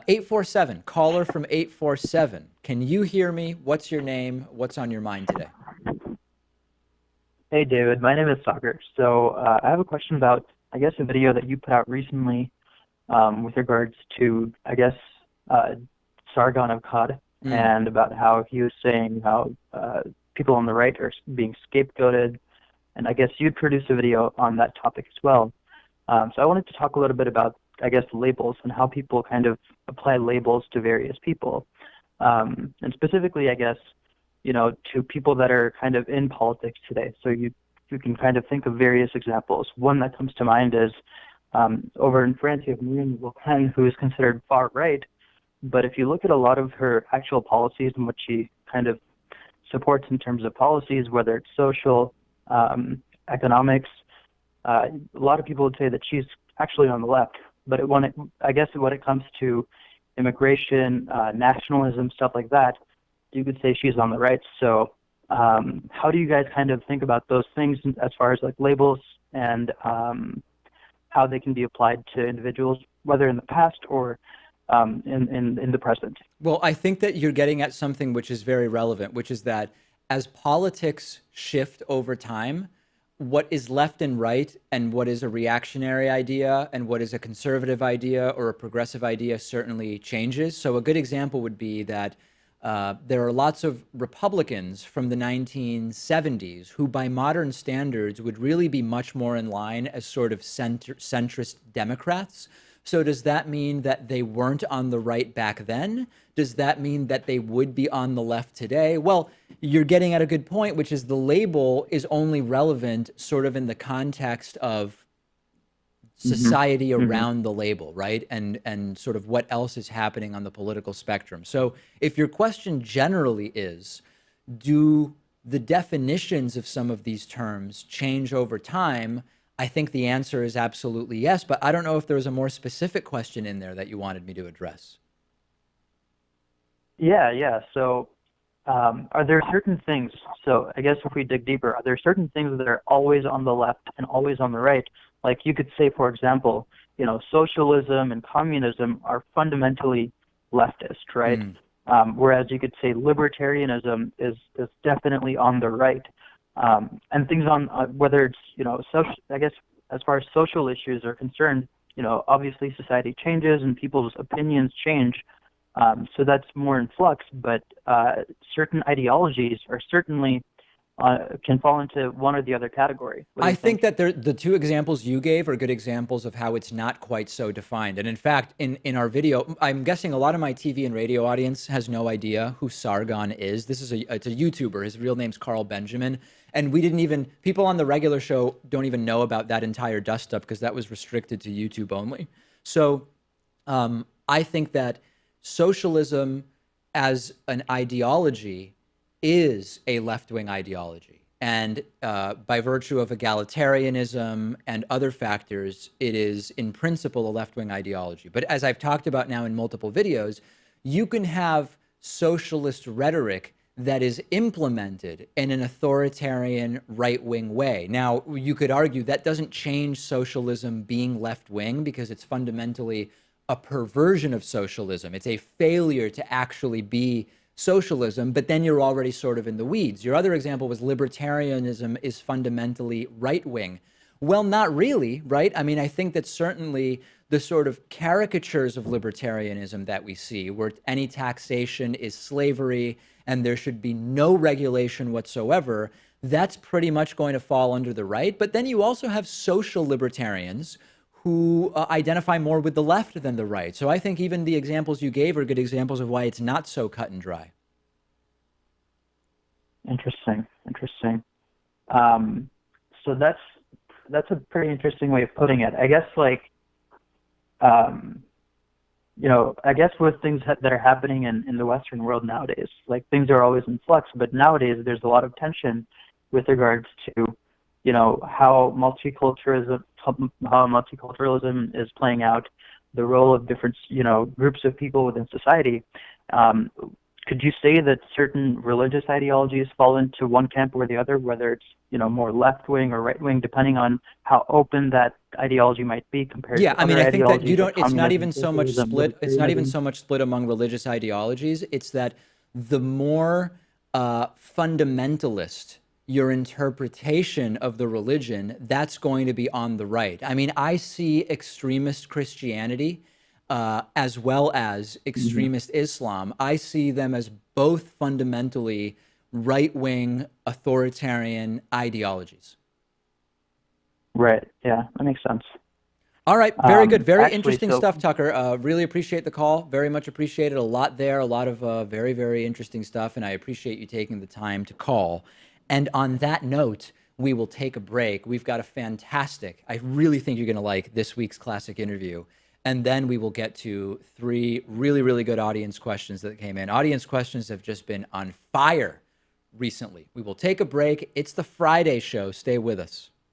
847, caller from 847. Can you hear me? What's your name? What's on your mind today? Hey David, my name is Sagar. I have a question about, I guess, a video that you put out recently with regards to, I guess, Sargon of Akkad, and about how he was saying how people on the right are being scapegoated, and I guess you'd produced a video on that topic as well. So I wanted to talk a little bit about, I guess, labels and how people kind of apply labels to various people, and specifically, I guess, to people that are kind of in politics today. So you can kind of think of various examples. One that comes to mind is over in France, you have Marine Le Pen, who is considered far right, but if you look at a lot of her actual policies and what she kind of supports in terms of policies, whether it's social, economics, a lot of people would say that she's actually on the left. But I guess when it comes to immigration, nationalism, stuff like that, you could say she's on the right. So how do you guys kind of think about those things as far as like labels and how they can be applied to individuals, whether in the past or in the present? Well, I think that you're getting at something which is very relevant, which is that as politics shift over time, what is left and right and what is a reactionary idea and what is a conservative idea or a progressive idea certainly changes. So a good example would be that there are lots of Republicans from the 1970s who by modern standards would really be much more in line as sort of centrist Democrats. So does that mean that they weren't on the right back then? Does that mean that they would be on the left today? Well, you're getting at a good point, which is the label is only relevant sort of in the context of society around the label, right? And sort of what else is happening on the political spectrum. So if your question generally is, do the definitions of some of these terms change over time? I think the answer is absolutely yes, but I don't know if there was a more specific question in there that you wanted me to address. Yeah. So are there certain things, so I guess if we dig deeper, are there certain things that are always on the left and always on the right? Like you could say, for example, socialism and communism are fundamentally leftist, right? Whereas you could say libertarianism is definitely on the right. And things on whether it's, social, I guess, as far as social issues are concerned, obviously society changes and people's opinions change. So that's more in flux, but certain ideologies are certainly can fall into one or the other category. I think that the two examples you gave are good examples of how it's not quite so defined. And in fact, in our video, I'm guessing a lot of my TV and radio audience has no idea who Sargon is. It's a YouTuber. His real name's Carl Benjamin. And people on the regular show don't even know about that entire dust up because that was restricted to YouTube only. So I think that socialism as an ideology is a left-wing ideology. And by virtue of egalitarianism and other factors, it is in principle a left-wing ideology. But as I've talked about now in multiple videos, you can have socialist rhetoric that is implemented in an authoritarian right-wing way. Now, you could argue that doesn't change socialism being left-wing because it's fundamentally a perversion of socialism. It's a failure to actually be socialism, but then you're already sort of in the weeds. Your other example was libertarianism is fundamentally right-wing. Well, not really, right? I mean, I think that certainly the sort of caricatures of libertarianism that we see, where any taxation is slavery and there should be no regulation whatsoever, that's pretty much going to fall under the right. But then you also have social libertarians who identify more with the left than the right. So I think even the examples you gave are good examples of why it's not so cut and dry. Interesting. So that's a pretty interesting way of putting it. I guess I guess with things that are happening in the Western world nowadays, like things are always in flux, but nowadays there's a lot of tension with regards to how multiculturalism is playing out, the role of different groups of people within society. Could could you say that certain religious ideologies fall into one camp or the other, whether it's, more left-wing or right-wing, depending on how open that ideology might be compared Yeah, to I mean, other I think that you ideologies like don't, it's not communism, even so much socialism, split. It's not even libertarianism? so much split among religious ideologies. It's that the more fundamentalist your interpretation of the religion, that's going to be on the right. I mean, I see extremist Christianity as well as Hmm. extremist Islam. I see them as both fundamentally right-wing authoritarian ideologies. Right. Yeah, that makes sense. All right, very good, very Actually, interesting so stuff, Tucker. Really appreciate the call. Very much appreciated. A lot there, a lot of very, very interesting stuff, and I appreciate you taking the time to call. And on that note, we will take a break. We've got a fantastic, I really think you're going to like this week's classic interview. And then we will get to 3 really, really good audience questions that came in. Audience questions have just been on fire recently. We will take a break. It's the Friday show. Stay with us.